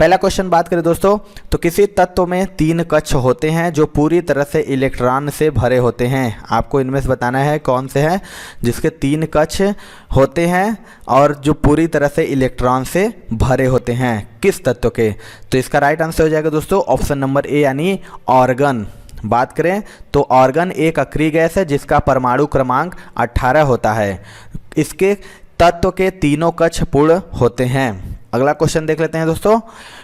पहला क्वेश्चन बात करें दोस्तों, तो किसी तत्व में 3 कक्ष होते हैं जो पूरी तरह से इलेक्ट्रॉन से भरे होते हैं। आपको इनमें से बताना है कौन से हैं जिसके 3 कक्ष होते हैं और जो पूरी तरह से इलेक्ट्रॉन से भरे होते हैं, किस तत्व के। तो इसका राइट आंसर हो जाएगा दोस्तों ऑप्शन नंबर ए यानी ऑर्गन। बात करें तो ऑर्गन एक अक्रिय गैस है जिसका परमाणु क्रमांक 18 होता है। इसके तत्व के तीनों कक्ष पूर्ण होते हैं। अगला क्वेश्चन देख लेते हैं दोस्तों,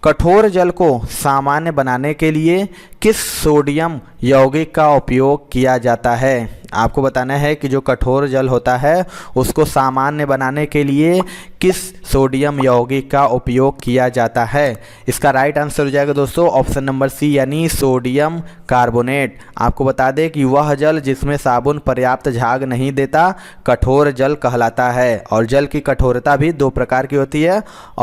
कठोर जल को सामान्य बनाने के लिए किस सोडियम यौगिक का उपयोग किया जाता है। आपको बताना है कि जो कठोर जल होता है उसको सामान्य बनाने के लिए किस सोडियम यौगिक का उपयोग किया जाता है। इसका राइट आंसर हो जाएगा दोस्तों ऑप्शन नंबर सी यानी सोडियम कार्बोनेट। आपको बता दें कि वह जल जिसमें साबुन पर्याप्त झाग नहीं देता कठोर जल कहलाता है। और जल की कठोरता भी 2 प्रकार की होती है।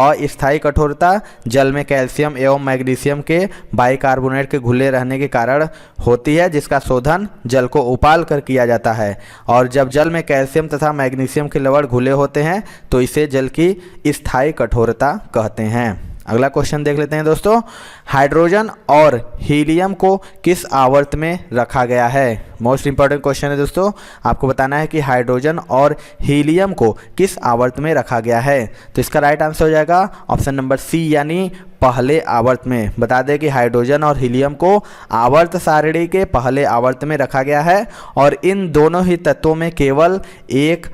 अस्थायी कठोरता जल में कैल्शियम एवं मैग्नीशियम के बाइकार्बोनेट के घुले रहने के कारण होती है, जिसका शोधन जल को उबाल कर किया जाता है। और जब जल में कैल्शियम तथा मैग्नीशियम के लवण घुले होते हैं तो इसे जल की स्थायी कठोरता कहते हैं। अगला क्वेश्चन देख लेते हैं दोस्तों, हाइड्रोजन और हीलियम को किस आवर्त में रखा गया है। मोस्ट इंपॉर्टेंट क्वेश्चन है दोस्तों, आपको बताना है कि हाइड्रोजन और हीलियम को किस आवर्त में रखा गया है। तो इसका राइट आंसर हो जाएगा ऑप्शन नंबर सी यानी पहले आवर्त में। बता दें कि हाइड्रोजन और हीलियम को आवर्त सारणी के पहले आवर्त में रखा गया है और इन दोनों ही तत्वों में केवल एक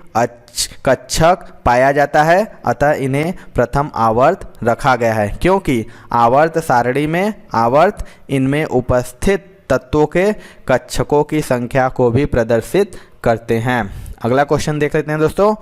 कक्षक पाया जाता है, अतः इन्हें प्रथम आवर्त रखा गया है, क्योंकि आवर्त सारणी में आवर्त इनमें उपस्थित तत्वों के कक्षकों की संख्या को भी प्रदर्शित करते हैं। अगला क्वेश्चन देख लेते हैं दोस्तों,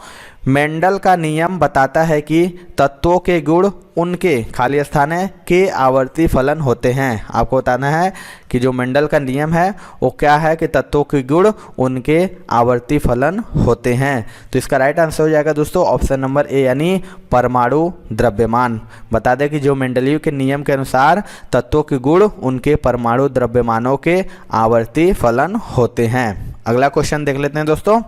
मेंडल का नियम बताता है कि तत्वों के गुण उनके खाली स्थान है के आवर्ती फलन होते हैं। आपको बताना है कि जो मेंडल का नियम है वो क्या है कि तत्वों के गुण उनके आवर्ती फलन होते हैं। तो इसका राइट आंसर हो जाएगा दोस्तों ऑप्शन नंबर ए यानी परमाणु द्रव्यमान। बता दें कि जो मेंडलीव के नियम के अनुसार तत्वों के गुण उनके परमाणु द्रव्यमानों के आवर्ती फलन होते हैं। अगला क्वेश्चन देख लेते हैं दोस्तों,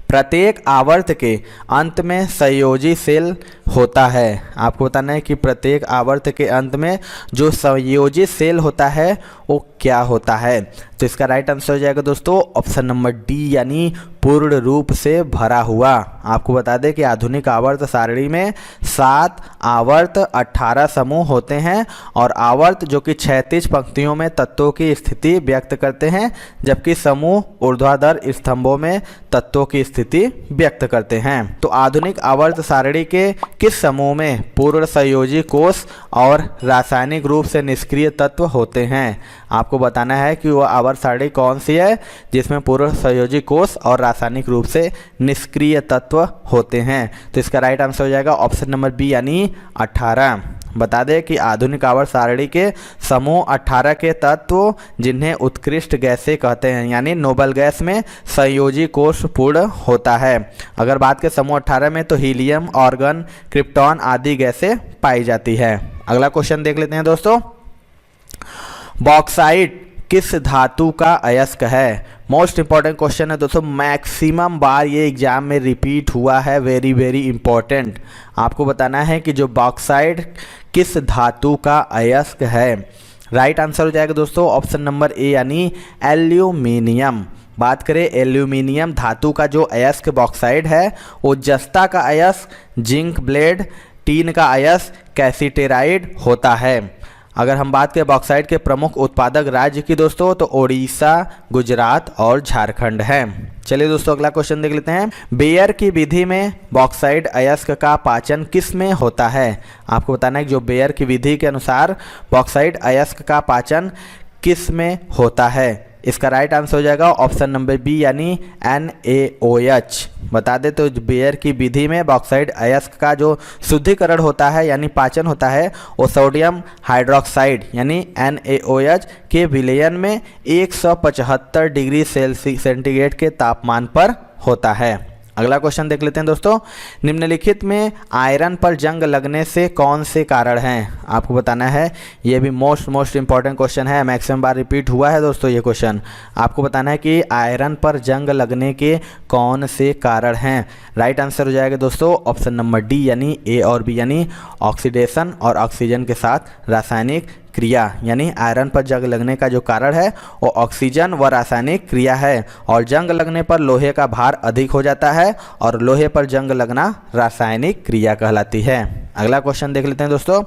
प्रत्येक आवर्त के अंत में संयोजी सेल होता है। आपको बताना है कि प्रत्येक आवर्त के अंत में जो संयोजी सेल होता है वो क्या होता है। तो इसका राइट आंसर हो जाएगा दोस्तों ऑप्शन नंबर डी यानी पूर्ण रूप से भरा हुआ। आपको बता दें कि आधुनिक आवर्त सारणी में 7 आवर्त 18 समूह होते हैं और आवर्त जो कि 36 पंक्तियों में तत्वों की स्थिति व्यक्त करते हैं, जबकि समूह ऊर्ध्वाधर स्तंभों में तत्वों की स्थिति व्यक्त करते हैं। तो आधुनिक आवर्त सारणी के किस समूह में पूर्ण संयोजी कोष और रासायनिक रूप से निष्क्रिय तत्व होते हैं। आपको बताना है कि वह आवर्त सारणी कौन सी है जिसमें पूर्ण संयोजी कोष और रासायनिक रूप से निष्क्रिय तत्व होते हैं। तो इसका राइट आंसर हो जाएगा ऑप्शन नंबर बी यानी 18। बता दें कि आधुनिक आवर्त सारणी के समूह 18 के तत्व जिन्हें उत्कृष्ट गैसें कहते हैं, यानी नोबल गैस में संयोजी कोष पूर्ण होता है। अगर बात करें समूह 18 में तो हीलियम, ऑर्गन, क्रिप्टॉन आदि गैसें पाई जाती है। अगला क्वेश्चन देख लेते हैं दोस्तों, बॉक्साइट किस धातु का अयस्क है। मोस्ट इंपॉर्टेंट क्वेश्चन है दोस्तों, मैक्सिमम बार ये एग्जाम में रिपीट हुआ है, वेरी वेरी इंपॉर्टेंट। आपको बताना है कि जो बॉक्साइट किस धातु का अयस्क है। राइट आंसर हो जाएगा दोस्तों ऑप्शन नंबर ए यानी एल्यूमिनियम। बात करें एल्यूमिनियम धातु का जो अयस्क बॉक्साइट है वो जस्ता का अयस्क जिंक ब्लेड, टीन का अयस्क कैसिटेराइड होता है। अगर हम बात करें बॉक्साइट के प्रमुख उत्पादक राज्य की दोस्तों तो ओडिशा, गुजरात और झारखंड है। चलिए दोस्तों अगला क्वेश्चन देख लेते हैं, बेयर की विधि में बॉक्साइट अयस्क का पाचन किस में होता है। आपको बताना है कि जो बेयर की विधि के अनुसार बॉक्साइट अयस्क का पाचन किस में होता है। इसका राइट आंसर हो जाएगा ऑप्शन नंबर बी यानी NaOH। बता दें तो बेयर की विधि में बॉक्साइट अयस्क का जो शुद्धिकरण होता है यानी पाचन होता है वो सोडियम हाइड्रोक्साइड यानी NaOH के विलयन में 175 डिग्री सेंटीग्रेड के तापमान पर होता है। अगला क्वेश्चन देख लेते हैं दोस्तों। निम्नलिखित में आयरन पर जंग लगने से कौन से कारण हैं? आपको बताना है। ये भी मोस्ट इंपॉर्टेंट क्वेश्चन है, मैक्सिमम बार रिपीट हुआ है दोस्तों ये क्वेश्चन। आपको बताना है कि आयरन पर जंग लगने के कौन से कारण हैं। राइट आंसर हो जाएगा दोस्तों ऑप्शन नंबर डी यानी ए और बी, यानी ऑक्सीडेशन और ऑक्सीजन के साथ रासायनिक क्रिया। यानी आयरन पर जंग लगने का जो कारण है वो ऑक्सीजन व रासायनिक क्रिया है, और जंग लगने पर लोहे का भार अधिक हो जाता है और लोहे पर जंग लगना रासायनिक क्रिया कहलाती है। अगला क्वेश्चन देख लेते हैं दोस्तों।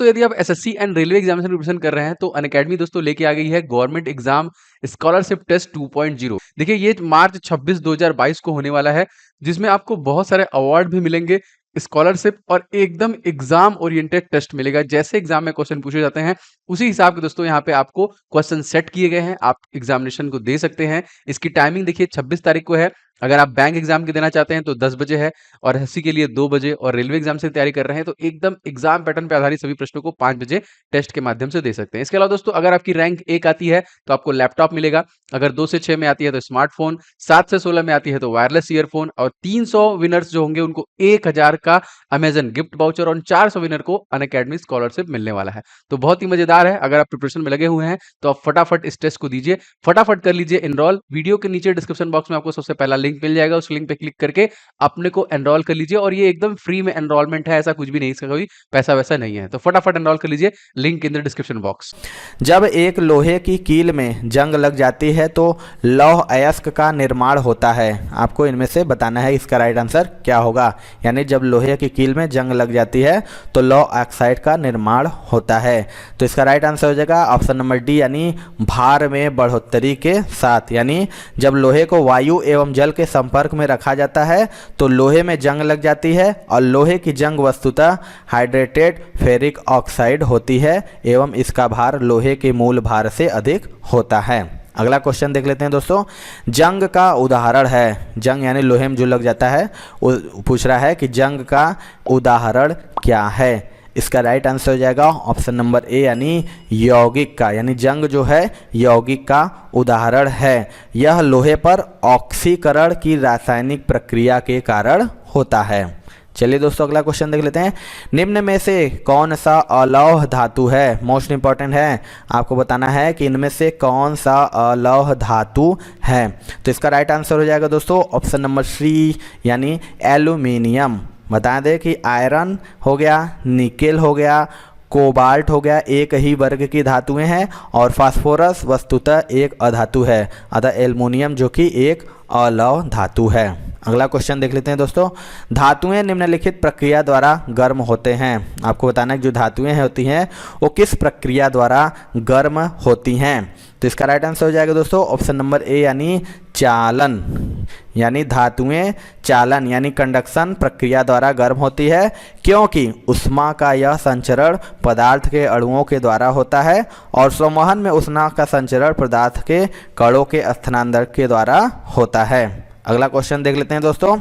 यदि आप SSC and railway examination preparation कर रहे हैं तो अनअकैडमी दोस्तों लेके आ गई है गवर्नमेंट एग्जाम स्कॉलरशिप टेस्ट 2.0। देखिए ये मार्च 26 2022 को होने वाला है, जिसमें आपको बहुत सारे अवार्ड भी मिलेंगे, स्कॉलरशिप और एकदम एग्जाम ओरिएंटेड टेस्ट मिलेगा। जैसे एग्जाम में क्वेश्चन पूछे जाते हैं उसी हिसाब के दोस्तों यहाँ पे आपको क्वेश्चन सेट किए गए हैं, आप एग्जामिनेशन को दे सकते हैं। इसकी टाइमिंग देखिए 26 तारीख को है। अगर आप बैंक एग्जाम के देना चाहते हैं तो 10 बजे है, और एसएससी के लिए 2 बजे, और रेलवे एग्जाम से तैयारी कर रहे हैं तो एकदम एग्जाम पैटर्न पे आधारित सभी प्रश्नों को 5 बजे टेस्ट के माध्यम से दे सकते हैं। इसके अलावा दोस्तों अगर आपकी रैंक 1 आती है तो आपको लैपटॉप मिलेगा, अगर 2 से 6 में आती है तो स्मार्टफोन, 7 से 16 में आती है तो वायरलेस ईयरफोन, और 300 विनर्स जो होंगे उनको 1000 का अमेजन गिफ्ट वाउचर, और 400 विनर को अनअकैडमी स्कॉलरशिप मिलने वाला है। तो बहुत ही मजेदार है। अगर आप प्रिपरेशन में लगे हुए हैं तो आप फटाफट इस टेस्ट को दीजिए, फटाफट कर लीजिए एनरोल। वीडियो के नीचे डिस्क्रिप्शन बॉक्स में आपको सबसे पहला लिंक मिल जाएगा, उस लिंक पे क्लिक करके अपने को एनरोल कर लीजिए, और ये एकदम फ्री में एनरोलमेंट है, ऐसा कुछ भी नहीं, इसका कोई पैसा वैसा नहीं है। तो फटाफट एनरोल कर लीजिए, link in the description box. जब एक लोहे की कील में जंग लग जाती है तो लौह अयस्क का निर्माण होता है। आपको इनमें से बताना है इसका राइट आंसर क्या होगा। यानी जब लोहे की कील में जंग लग जाती है तो लौह ऑक्साइड का निर्माण होता है। तो इसका राइट आंसर हो जाएगा ऑप्शन नंबर डी यानी भार में बढ़ोतरी के साथ। यानी जब लोहे को वायु एवं जल के संपर्क में रखा जाता है तो लोहे में जंग लग जाती है, और लोहे की जंग वस्तुतः हाइड्रेटेड फेरिक ऑक्साइड होती है एवं इसका भार लोहे के मूल भार से अधिक होता है। अगला क्वेश्चन देख लेते हैं दोस्तों। जंग का उदाहरण है, जंग यानी लोहे में जो लग जाता है, पूछ रहा है कि जंग का उदाहरण क्या है। इसका राइट आंसर हो जाएगा ऑप्शन नंबर ए यानी यौगिक का। यानी जंग जो है यौगिक का उदाहरण है। यह लोहे पर ऑक्सीकरण की रासायनिक प्रक्रिया के कारण होता है। चलिए दोस्तों अगला क्वेश्चन देख लेते हैं। निम्न में से कौन सा अलौह धातु है? मोस्ट इंपॉर्टेंट है, आपको बताना है कि इनमें से कौन सा अलौह धातु है। तो इसका राइट आंसर हो जाएगा दोस्तों ऑप्शन नंबर सी यानी एल्यूमिनियम। बता दें कि आयरन हो गया, निकेल हो गया, कोबाल्ट हो गया, एक ही वर्ग की धातुएं हैं, और फास्फोरस वस्तुतः एक अधातु है, अतः एल्युमिनियम जो कि एक अलौह धातु है। अगला क्वेश्चन देख लेते हैं दोस्तों। धातुएं निम्नलिखित प्रक्रिया द्वारा गर्म होते हैं। आपको बताना है कि जो धातुएं होती हैं वो किस प्रक्रिया द्वारा गर्म होती हैं। तो इसका राइट आंसर हो जाएगा दोस्तों ऑप्शन नंबर ए यानी चालन। यानी धातुएं चालन यानी कंडक्शन प्रक्रिया द्वारा गर्म होती है, क्योंकि उष्मा का यह संचरण पदार्थ के अणुओं के द्वारा होता है, और संवहन में उष्मा का संचरण पदार्थ के कणों के स्थानांतरण के द्वारा होता है। अगला क्वेश्चन देख लेते हैं दोस्तों।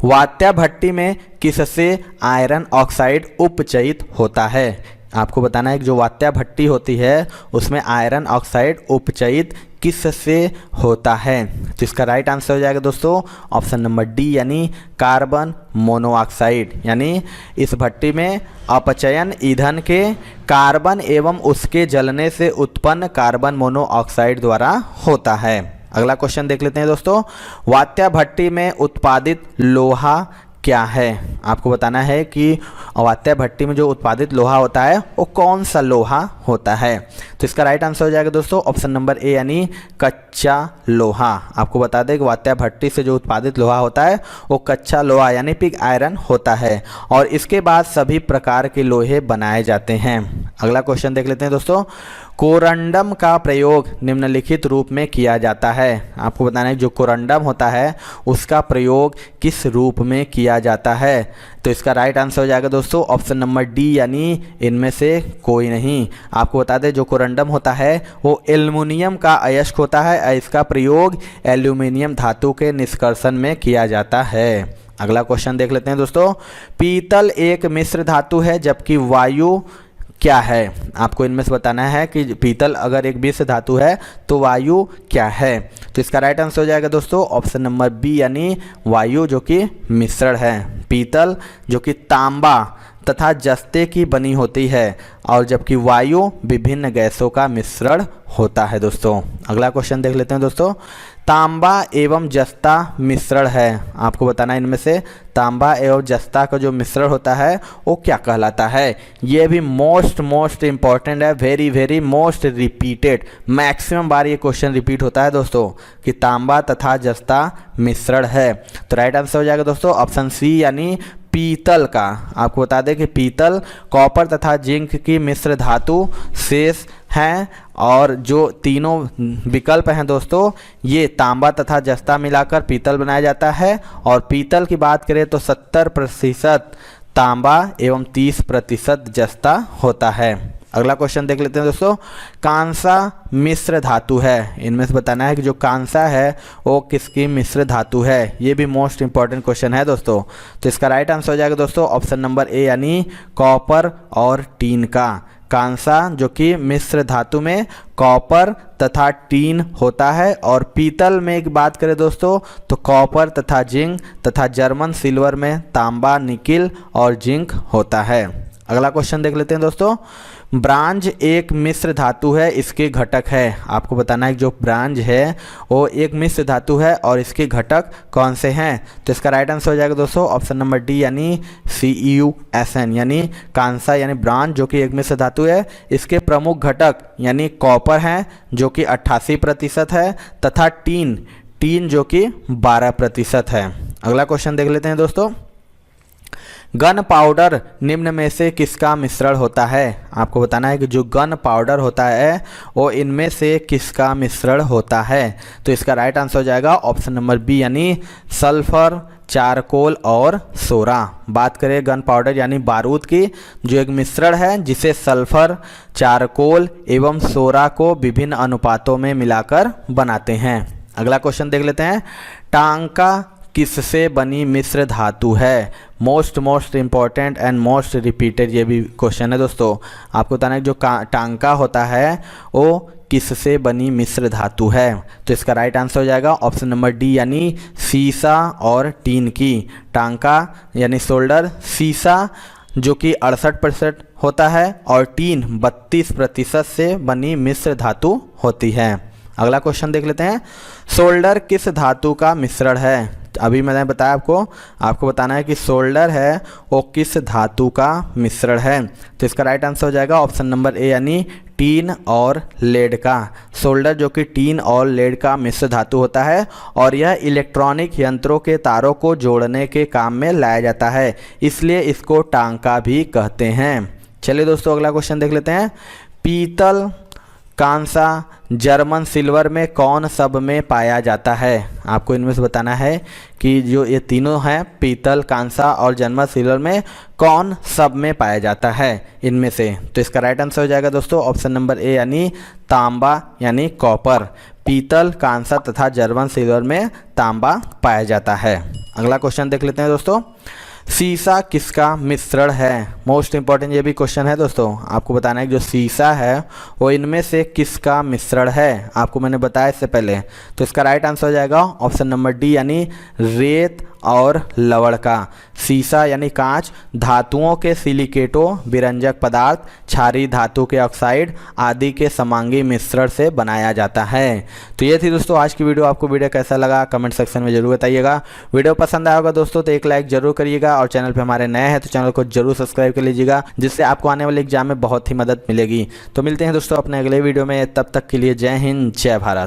वात्या भट्टी में किससे आयरन ऑक्साइड उपचयित होता है? आपको बताना है कि जो वात्या भट्टी होती है उसमें आयरन ऑक्साइड उपचयित किससे होता है। तो इसका राइट आंसर हो जाएगा दोस्तों ऑप्शन नंबर डी यानी कार्बन मोनोऑक्साइड। यानी इस भट्टी में अपचयन ईंधन के कार्बन एवं उसके जलने से उत्पन्न कार्बन मोनोऑक्साइड द्वारा होता है। अगला क्वेश्चन देख लेते हैं दोस्तों। वात्या भट्टी में उत्पादित लोहा क्या है? आपको बताना है कि वात्या भट्टी में जो उत्पादित लोहा होता है वो कौन सा लोहा होता है। तो इसका राइट आंसर हो जाएगा दोस्तों ऑप्शन नंबर ए यानी कच्चा लोहा। आपको बता दें कि वात्या भट्टी से जो उत्पादित लोहा होता है वो कच्चा लोहा यानी पिग आयरन होता है, और इसके बाद सभी प्रकार के लोहे बनाए जाते हैं। अगला क्वेश्चन देख लेते हैं दोस्तों। कोरंडम का प्रयोग निम्नलिखित रूप में किया जाता है। आपको बताना है जो कोरंडम होता है उसका प्रयोग किस रूप में किया जाता है। तो इसका राइट आंसर हो जाएगा दोस्तों ऑप्शन नंबर डी यानी इनमें से कोई नहीं। आपको बता दें जो कोरंडम होता है वो एल्युमिनियम का अयस्क होता है, इसका प्रयोग एल्यूमिनियम धातु के निष्कर्षण में किया जाता है। अगला क्वेश्चन देख लेते हैं दोस्तों। पीतल एक मिश्र धातु है जबकि वायु क्या है? आपको इनमें से बताना है कि पीतल अगर एक मिश्र धातु है तो वायु क्या है? तो इसका राइट आंसर हो जाएगा दोस्तों ऑप्शन नंबर बी यानी वायु जो कि मिश्रण है। पीतल जो कि तांबा तथा जस्ते की बनी होती है और जबकि वायु विभिन्न गैसों का मिश्रण होता है दोस्तों। अगला क्वेश्चन देख लेते हैं दोस्तों। तांबा एवं जस्ता मिश्रण है, आपको बताना है इनमें से तांबा एवं जस्ता का जो मिश्रण होता है वो क्या कहलाता है? ये भी मोस्ट इम्पॉर्टेंट है, वेरी मोस्ट रिपीटेड, मैक्सिमम बार ये क्वेश्चन रिपीट होता है दोस्तों कि तांबा तथा जस्ता मिश्रण है। तो राइट आंसर हो जाएगा दोस्तों ऑप्शन सी यानी पीतल का। आपको बता दें कि पीतल कॉपर तथा जिंक की मिश्र धातु शेष हैं और जो तीनों विकल्प हैं दोस्तों ये तांबा तथा जस्ता मिलाकर पीतल बनाया जाता है। और पीतल की बात करें तो 70% तांबा एवं 30% जस्ता होता है। अगला क्वेश्चन देख लेते हैं दोस्तों। कांसा मिश्र धातु है, इनमें से बताना है कि जो कांसा है वो किसकी मिश्र धातु है। ये भी मोस्ट इंपॉर्टेंट क्वेश्चन है दोस्तों। तो इसका राइट आंसर हो जाएगा दोस्तों ऑप्शन नंबर ए यानी कॉपर और टीन का। कांसा जो कि मिश्र धातु में कॉपर तथा टीन होता है और पीतल में एक बात करें दोस्तों तो कॉपर तथा जिंक तथा जर्मन सिल्वर में तांबा निकिल और जिंक होता है। अगला क्वेश्चन देख लेते हैं दोस्तों। ब्रांज एक मिश्र धातु है, इसके घटक है। आपको बताना है कि जो ब्रांज है वो एक मिश्र धातु है और इसके घटक कौन से हैं? तो इसका राइट आंसर हो जाएगा दोस्तों ऑप्शन नंबर डी यानी CuSn यानी कांसा यानी ब्रांज जो कि एक मिश्र धातु है। इसके प्रमुख घटक यानी कॉपर हैं जो कि 88% है तथा टीन जो कि 12% है। अगला क्वेश्चन देख लेते हैं दोस्तों। गन पाउडर निम्न में से किसका मिश्रण होता है? आपको बताना है कि जो गन पाउडर होता है वो इनमें से किसका मिश्रण होता है? तो इसका राइट आंसर हो जाएगा ऑप्शन नंबर बी यानी सल्फर, चारकोल और सोरा। बात करें गन पाउडर यानी बारूद की, जो एक मिश्रण है जिसे सल्फर, चारकोल एवं सोरा को विभिन्न अनुपातों में मिलाकर बनाते हैं। अगला क्वेश्चन देख लेते हैं। टांका किससे बनी मिश्र धातु है? Most important and most repeated ये भी क्वेश्चन है दोस्तों। आपको बताना है जो टांका होता है वो किससे बनी मिश्र धातु है? तो इसका राइट आंसर हो जाएगा ऑप्शन नंबर डी यानी सीसा और टीन की। टांका यानी सोल्डर, सीसा जो कि 68% होता है और टीन 32% से बनी मिश्र धातु होती है। अगला क्वेश्चन देख लेते हैं। सोल्डर किस धातु का मिश्रण है? अभी मैंने बताया आपको बताना है कि सोल्डर है वो किस धातु का मिश्रण है। तो इसका राइट आंसर हो जाएगा ऑप्शन नंबर ए यानी टीन और लेड का। सोल्डर जो कि टीन और लेड का मिश्र धातु होता है और यह इलेक्ट्रॉनिक यंत्रों के तारों को जोड़ने के काम में लाया जाता है, इसलिए इसको टांका भी कहते हैं। चलिए दोस्तों अगला क्वेश्चन देख लेते हैं। पीतल, कांसा, जर्मन सिल्वर में कौन सब में पाया जाता है? आपको इनमें से बताना है कि जो ये तीनों हैं पीतल, कांसा और जर्मन सिल्वर में कौन सब में पाया जाता है इनमें से? तो इसका राइट आंसर हो जाएगा दोस्तों ऑप्शन नंबर ए यानी तांबा यानी कॉपर। पीतल, कांसा तथा जर्मन सिल्वर में तांबा पाया जाता है। अगला क्वेश्चन देख लेते हैं दोस्तों। सीसा किसका मिश्रण है? मोस्ट इंपॉर्टेंट ये भी क्वेश्चन है दोस्तों। आपको बताना है कि जो सीसा है वो इनमें से किसका मिश्रण है? आपको मैंने बताया इससे पहले। तो इसका राइट आंसर हो जाएगा ऑप्शन नंबर डी यानी रेत और लवण का। सीसा यानी कांच धातुओं के सिलिकेटों, विरंजक पदार्थ, क्षारीय धातु के ऑक्साइड आदि के समांगी मिश्रण से बनाया जाता है। तो ये थी दोस्तों आज की वीडियो। आपको वीडियो कैसा लगा कमेंट सेक्शन में जरूर बताइएगा। वीडियो पसंद आया होगा दोस्तों तो एक लाइक जरूर करिएगा और चैनल पे हमारे नए हैं तो चैनल को जरूर सब्सक्राइब कर लीजिएगा, जिससे आपको आने वाले एग्जाम में बहुत ही मदद मिलेगी। तो मिलते हैं दोस्तों अपने अगले वीडियो में, तब तक के लिए जय हिंद, जय भारत।